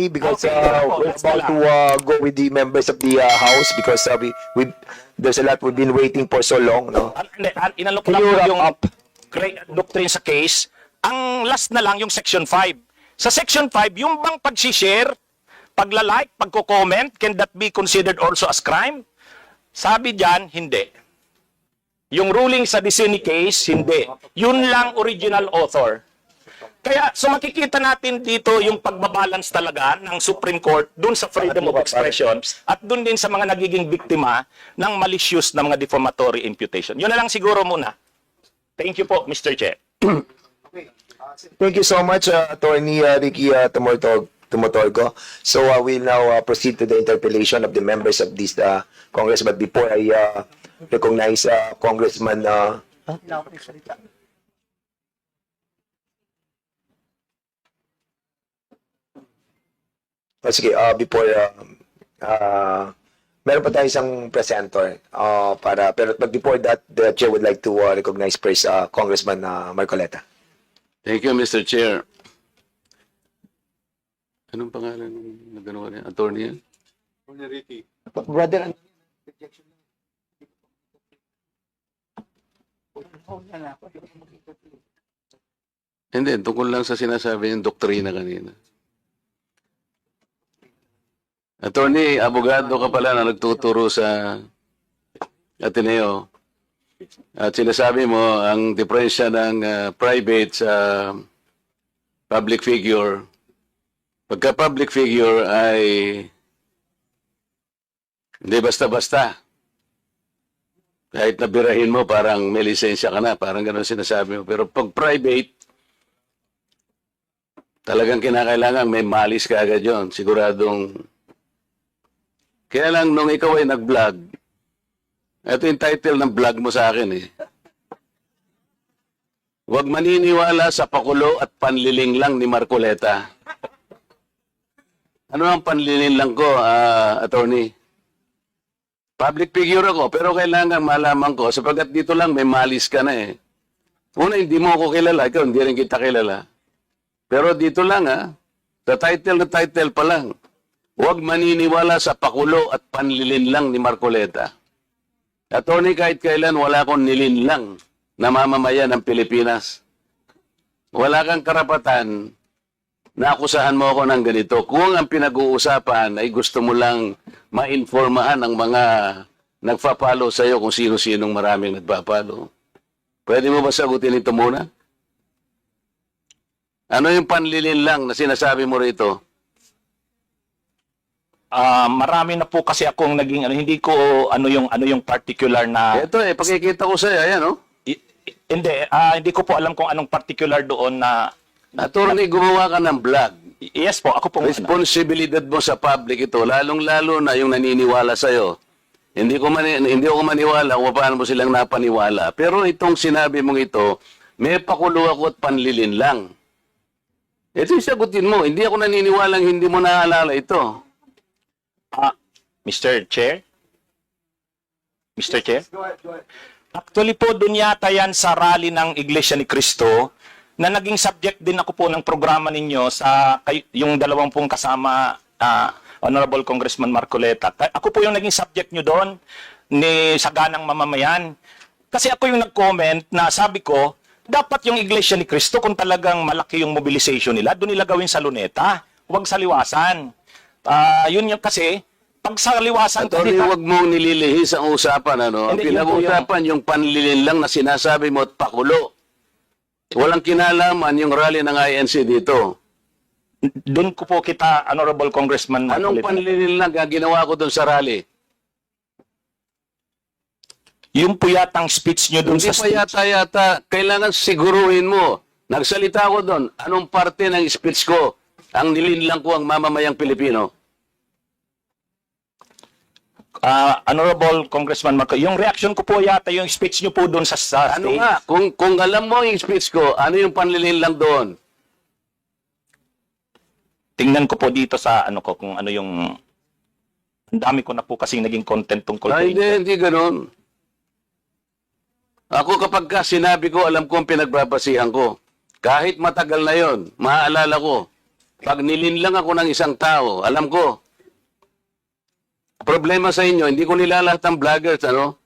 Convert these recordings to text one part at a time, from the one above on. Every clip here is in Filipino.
because Okay, we're about to go with the members of the House because there's a lot we've been waiting for so long, no? Inalok Can lang you po wrap yung up? doctrine sa case. Ang last na lang yung Section 5. Sa Section 5, yung bang pag-share, pagla-like, pagko-comment, can that be considered also as crime? Sabi diyan, hindi. Yung ruling sa Dicini case, hindi. Yun lang original author. Kaya, so makikita natin dito yung pagbabalance talaga ng Supreme Court dun sa freedom of expression at dun din sa mga nagiging biktima ng malicious na mga defamatory imputation. Yun na lang siguro muna. Thank you po, Mr. Chair. Thank you so much, Attorney Ricky Tumotorgo. So we'll now proceed to the interpellation of the members of this Congress. But before I recognize Congressman... sige, meron pa tayo isang presenter but before that, the chair would like to recognize first Congressman Marcoleta. Thank you, Mr. Chair. Anong pangalan ng gano'n niya? Attorney yan? Brother, Hindi, tungkol lang sa sinasabi yung doktrina kanina. Attorney, abogado ka pala na nagtuturo sa Ateneo. At sinasabi mo, ang diferensya ng private sa public figure, pagka public figure ay hindi basta-basta. Kahit nabirahin mo, parang may lisensya ka na, parang gano'n sinasabi mo. Pero pag private, talagang kinakailangan may malis ka agad yun. Siguradong. Kaya lang nung ikaw ay nag-vlog, ito yung title ng vlog mo sa akin eh. Huwag maniniwala sa pakulo at panliling lang ni Marcoleta. Ano ang panliling lang ko, attorney? Public figure ako, pero kailangan malaman ko, sapagkat dito lang may malis ka na eh. Una, hindi mo ako kilala, ikaw hindi rin kita kilala. Pero dito lang sa title na title pa lang, huwag maniniwala sa pakulo at panlilin lang ni Marcoleta. Attorney, kahit kailan wala akong nilinlang na mamamayan ng Pilipinas. Wala kang karapatan na akusahan mo ako ng ganito. Kung ang pinag-uusapan ay gusto mo lang ma-informahan ang mga nagpa-follow sa iyo kung sino-sinong maraming nagpa-follow. Pwede mo ba sagutin ito muna? Ano yung panlilin lang na sinasabi mo rito? Marami na po kasi akong naging hindi ko ano yung particular na Ito pakikita ko sa iyo, ayan hindi ko po alam kung anong particular doon na Attorney, gumawa ka ng vlog. yes po, ako po Responsibilidad mo sa public ito, lalong-lalo na yung naniniwala sa iyo. Hindi ako maniwala kung paano mo silang napaniwala. Pero itong sinabi mong ito, may pakulo ako at panlilin lang. Ito yung sagutin mo. Hindi ako naniniwalang hindi mo naalala ito. Mr. Chair? Mr. Chair? Actually po, dun yata yan sa rally ng Iglesia ni Cristo na naging subject din ako po ng programa ninyo sa yung dalawang pong kasama Honorable Congressman Marcoleta. Ako po yung naging subject nyo doon ni Saganang Mamamayan. Kasi ako yung nag-comment na sabi ko, dapat yung Iglesia ni Cristo kung talagang malaki yung mobilization nila, doon nila gawin sa Luneta, huwag sa Liwasan. Yun yung kasi, pag sa Liwasan... Attorney, huwag mong nililihis ang usapan. Ang Hindi, pinag-usapan yung panlilin lang na sinasabi mo at pakulo. Walang kinalaman yung rally ng INC dito. Doon ko po kita, Honorable Congressman Anong Marcoleta. panlilin lang ginawa ko doon sa rally? Yung po yatang speech nyo doon Hindi sa pa yata, kailangan siguruhin mo. Nagsalita ko doon, anong parte ng speech ko ang nilinlang ko ang mamamayang Pilipino? Honorable Congressman Marcoleta, yung reaction ko po yata yung speech nyo po doon sa Ano stage. nga, kung alam mo yung speech ko, ano yung panlilinlang doon? Tingnan ko po dito sa ano ko kung ano yung ang dami ko na po kasing naging content tungkol po. Hindi ganun. Ako kapag sinabi ko, alam ko ang pinagbabasihan ko. Kahit matagal na yon, maaalala ko. Pag nilinlang ako ng isang tao, alam ko, problema sa inyo, hindi ko nilalahat ang vloggers, ano?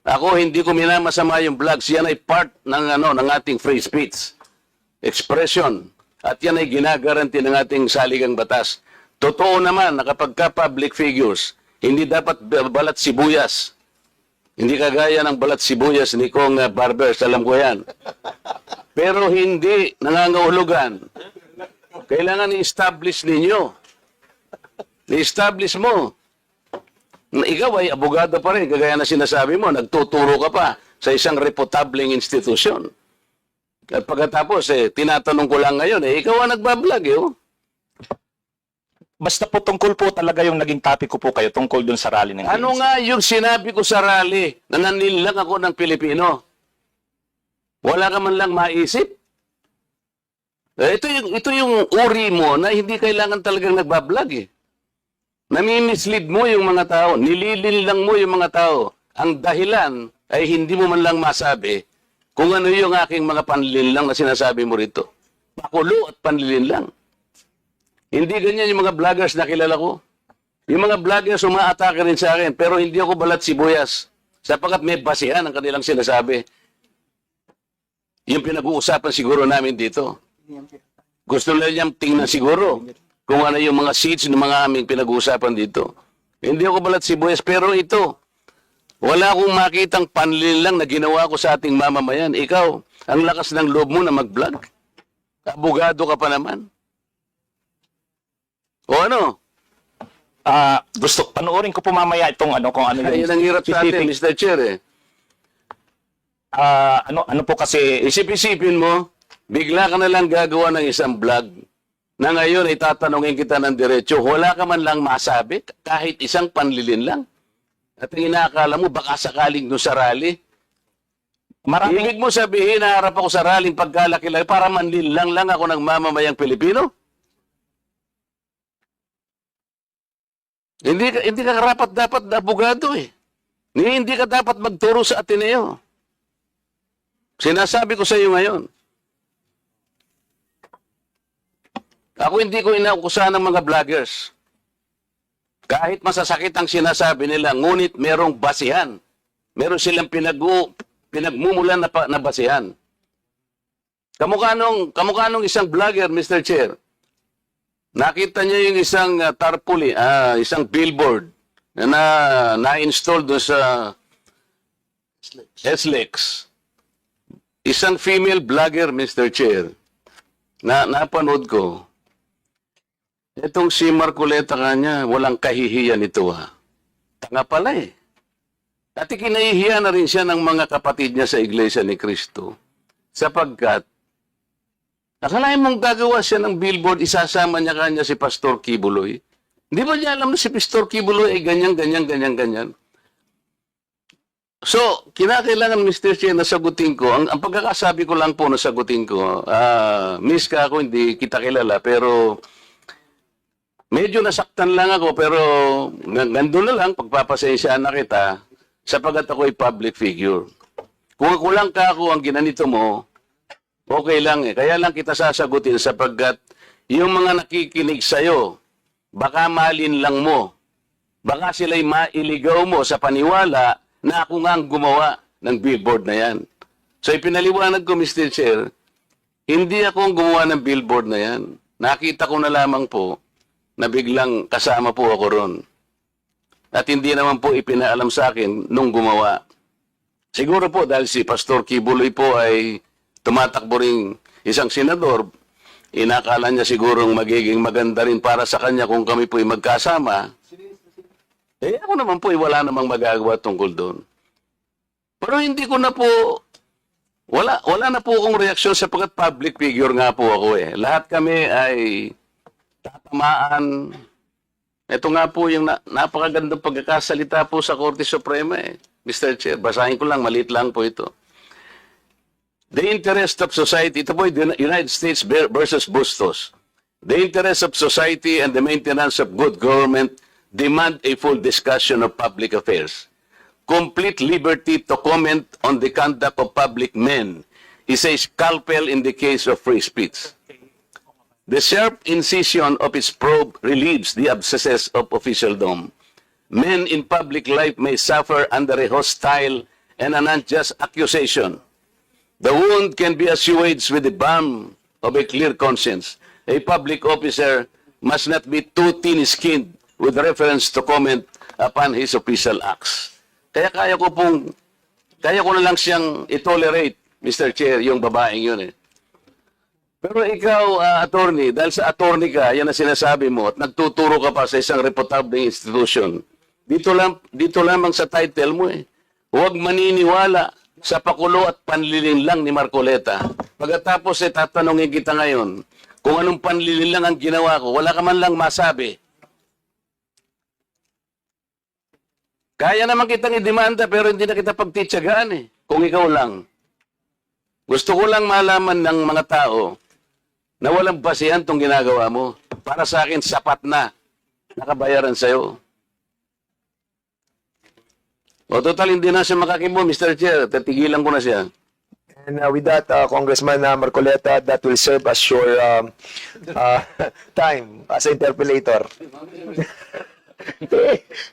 Ako, hindi ko minamasama yung vlogs. Yan ay part ng ating free speech. Expression. At yan ay ginagaranti ng ating saligang batas. Totoo naman na kapag ka public figures, hindi dapat balat sibuyas. Hindi kagaya ng balat sibuyas ni Kong Barbers, alam ko yan. Pero hindi nangangahulugan. Kailangan i-establish ninyo. I-establish mo. Ikaw ay abogado pa rin, kagaya na sinasabi mo, nagtuturo ka pa sa isang reputableng institusyon. At pagkatapos, tinatanong ko lang ngayon, ikaw ang nagbablog, oh. Basta po tungkol po talaga yung naging topic ko po kayo tungkol dun sa rally ng Ano ANC. nga yung sinabi ko sa rally na nanilang ako ng Pilipino? Wala ka man lang maisip? Ito yung uri mo na hindi kailangan talagang nagbablog eh. Nami-mislead mo yung mga tao, nililin lang mo yung mga tao. Ang dahilan ay hindi mo man lang masabi kung ano yung aking mga panlilin lang na sinasabi mo rito. Pakulo at panlilin lang. Hindi ganyan yung mga vloggers na kilala ko. Yung mga vloggers umaatake rin sa akin, pero hindi ako balat sibuyas. Sapagkat may basihan ang kanilang sinasabi. Yung pinag-uusapan siguro namin dito. Gusto nila niyang tingnan siguro kung ano yung mga seats ng mga aming pinag-uusapan dito. Hindi ako balat sibuyas, pero ito, wala akong makitang panlilin lang na ginawa ko sa ating mamamayan. Ikaw, ang lakas ng loob mo na mag-vlog. Abogado ka pa naman. O ano? Gusto, panoorin ko po mamaya itong ano, kung ano Ayun yung ang hirap sa atin, Mr. Chair eh. ano po kasi, Isip-isipin mo, bigla ka na lang gagawa ng isang vlog na ngayon ay tatanungin kita ng diretso, wala ka man lang masabi, kahit isang panlilin lang. At ang inaakala mo, baka sakaling no sa rally. maraming, Ibig mo sabihin, naharap ako sa rallyng pagkalaki-laki para manlilang lang ako ng mamamayang Pilipino? Hindi ka karapat dapat na abogado eh. Hindi ka dapat magturo sa Ateneo. Sinasabi ko sa iyo ngayon. Ako hindi ko inaukusahan ng mga vloggers. Kahit masasakit ang sinasabi nila, ngunit merong basihan. Meron silang pinagmumulan na basihan. Kamukha nung isang vlogger, Mr. Chair. Nakita niya yung isang tarpaulin, isang billboard na na-install doon sa SLEX. Isang female vlogger, Mr. Chair, na napanood ko. Itong si Marcoleta kanya, walang kahihiyan ito ha. Tanga pala eh. At kinahihiya na rin siya ng mga kapatid niya sa Iglesia ni Cristo. Sapagkat, akalain mong gagawa siya ng billboard, isasama niya kanya si Pastor Kibuloy. Hindi ba niya alam na si Pastor Kibuloy ay ganyan. So, kinakailangan, Mr. Chair, na sagutin ko. Ang pagkakasabi ko lang po na sagutin ko, miss ka ako, hindi kita kilala, pero medyo nasaktan lang ako, pero nandun na lang, pagpapasensya na kita, sapagat ako ay public figure. Kung ako lang ang ginanito mo, okay lang eh. Kaya lang kita sasagutin sapagkat yung mga nakikinig sa'yo, baka malin lang mo. Baka sila'y mailigaw mo sa paniwala na ako nga ang gumawa ng billboard na yan. So ipinaliwanag ko, Mr. Chair, hindi ako ang gumawa ng billboard na yan. Nakita ko na lamang po na biglang kasama po ako ron. At hindi naman po ipinaalam sa akin nung gumawa. Siguro po dahil si Pastor Kibuloy po ay tumatakbo ring isang senador, inakala niya sigurong magiging maganda rin para sa kanya kung kami po'y magkasama. Ako naman po, wala namang magagawa tungkol doon. Pero hindi ko na po, wala na po akong reaksyon sapagkat public figure nga po ako eh. Lahat kami ay tatamaan. Ito nga po yung napakagandang pagkakasalita po sa Korte Suprema eh. Mr. Chair, basahin ko lang, maliit lang po ito. The interest of society, ito po yung United States versus Bustos. The interest of society and the maintenance of good government demand a full discussion of public affairs. Complete liberty to comment on the conduct of public men is a scalpel in the case of free speech. The sharp incision of its probe relieves the abscesses of officialdom. Men in public life may suffer under a hostile and an unjust accusation. The wound can be assuaged with the balm of a clear conscience. A public officer must not be too thin-skinned with reference to comment upon his official acts. Kaya ko na lang siyang i-tolerate, Mr. Chair, yung babaeng yun eh. Pero ikaw, attorney, dahil sa attorney ka, yan ang sinasabi mo, at nagtuturo ka pa sa isang reputable institution, dito lamang sa title mo eh. Huwag maniniwala sa pakulo at panlilinlang ni Marcoleta. Pagkatapos tatanungin kita ngayon, kung anong panlilinlang ang ginawa ko, wala ka man lang masabi. Kaya naman kitang idemanda pero hindi na kita pagtitsagaan eh, kung ikaw lang. Gusto ko lang malaman ng mga tao na walang basihan tong ginagawa mo. Para sa akin, sapat na nakabayaran sa'yo. O total, hindi na siya makakimo, Mr. Chair. Tatigilan ko na siya. And with that, Congressman Marcoleta, that will serve as your time as interpellator.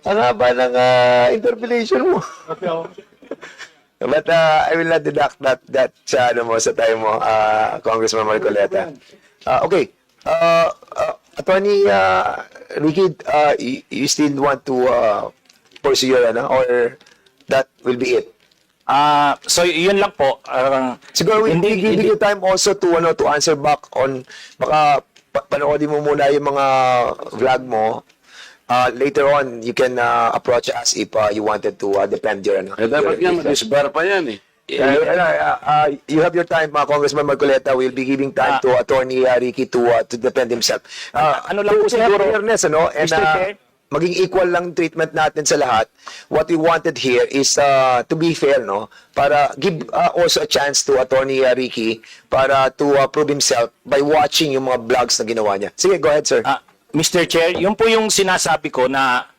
Ang haba ng interpellation mo. But I will not deduct that sa time mo, Congressman Marcoleta. Okay. Attorney Ricky, you still want to pursue your or that will be it? So yun lang po. Siguro we give you time also to to answer back on baka panoodin mo muna yung mga vlog mo. Later on, you can approach us if you wanted to defend your Dapat nga, madisbar pa yan eh. You have your time, Congressman Marcoleta. We'll be giving time to Attorney Ricky to defend himself. Ano lang po siguro, fairness, and Mr. Chair? maging equal lang treatment natin sa lahat. What we wanted here is to be fair, no? Para give also a chance to Attorney Ricky para to prove himself by watching yung mga vlogs na ginawa niya. Sige, go ahead, sir. Mr. Chair, yun po yung sinasabi ko na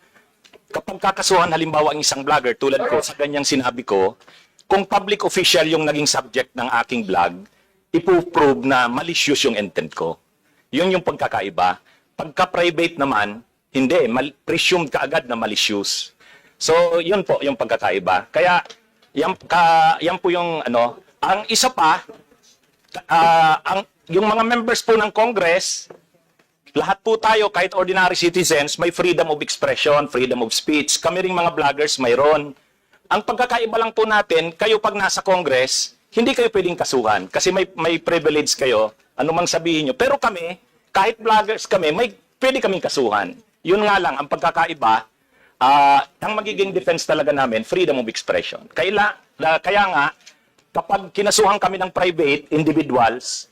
kapag kakasuhan halimbawa ang isang vlogger tulad ko sa ganyang sinabi ko, kung public official yung naging subject ng aking vlog, ipo-prove na malicious yung intent ko. Yun yung pagkakaiba. Pagka-private naman, hindi, presumed ka agad na malicious. So, yun po yung pagkakaiba. Kaya, yan po yung ang isa pa, yung mga members po ng Congress, lahat po tayo, kahit ordinary citizens, may freedom of expression, freedom of speech. Kami ring mga vloggers, mayroon. Ang pagkakaiba lang po natin, kayo pag nasa Congress, hindi kayo pwedeng kasuhan kasi may privilege kayo, anumang sabihin nyo. Pero kami, kahit vloggers kami, pwede kaming kasuhan. Yun nga lang, ang pagkakaiba, ang magiging defense talaga namin, freedom of expression. Kaya nga, kapag kinasuhan kami ng private individuals,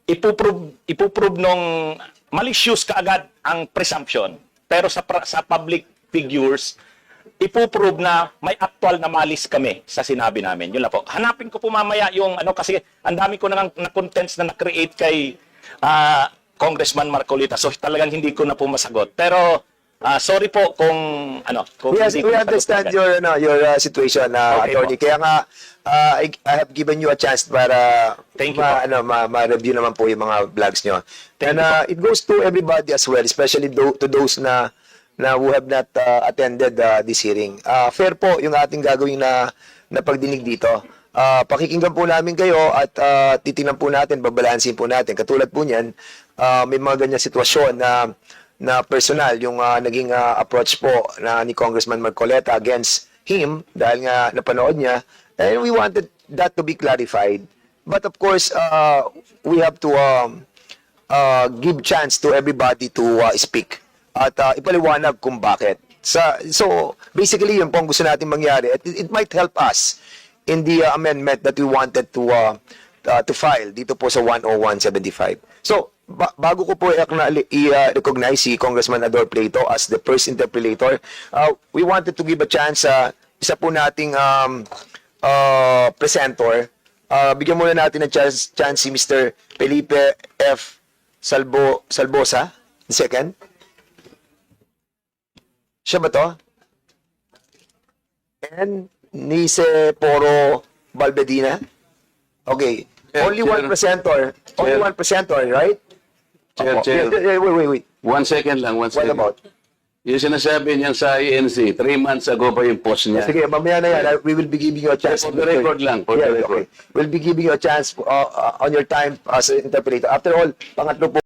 ipuprove nung malicious kaagad ang presumption. Pero sa public figures, ipuprove na may actual na malis kami sa sinabi namin. Yun lang po. Hanapin ko po mamaya yung kasi ang dami ko na contents na na-create kay Congressman Marcoleta. So talagang hindi ko na po masagot. Pero sorry po kung kung hindi ko we understand your situation, Okay Attorney. po. Kaya nga I have given you a chance para Thank you po. ma-review naman po yung mga vlogs nyo. And it goes to everybody as well, especially to those na who have not attended this hearing. Fair po yung ating gagawin na pagdinig dito. Pakikinggan po namin kayo at titingnan po natin, babalansin po natin. Katulad po niyan, may mga ganyan sitwasyon na personal yung naging approach po ni Congressman Marcoleta against him dahil nga napanood niya. And we wanted that to be clarified. But of course, we have to give chance to everybody to speak at ipaliwanag kung bakit. So basically, yun po ang gusto natin mangyari. It might help us in the amendment that we wanted to file dito po sa 10175. So, bago ko po i-recognize si Congressman Ador Plato as the first interpellator, we wanted to give a chance sa isa po nating presenter. Bigyan muna natin ng chance si Mr. Felipe F. Salbosa, the second. Siya ba to? And Nice Poro Balbedina. Okay. Only one Chair. presenter. Only Chair. one presenter, right? Chair, Opo. Chair. Wait. 1 second lang, 1 What second. about? Yung sinasabi niyan sa INC, 3 months ago pa yung post niya. Sige, mamaya na yan. We will be giving you a chance. For the record lang, for the record. Okay. We'll be giving you a chance on your time as an interpreter. After all, pangatlo po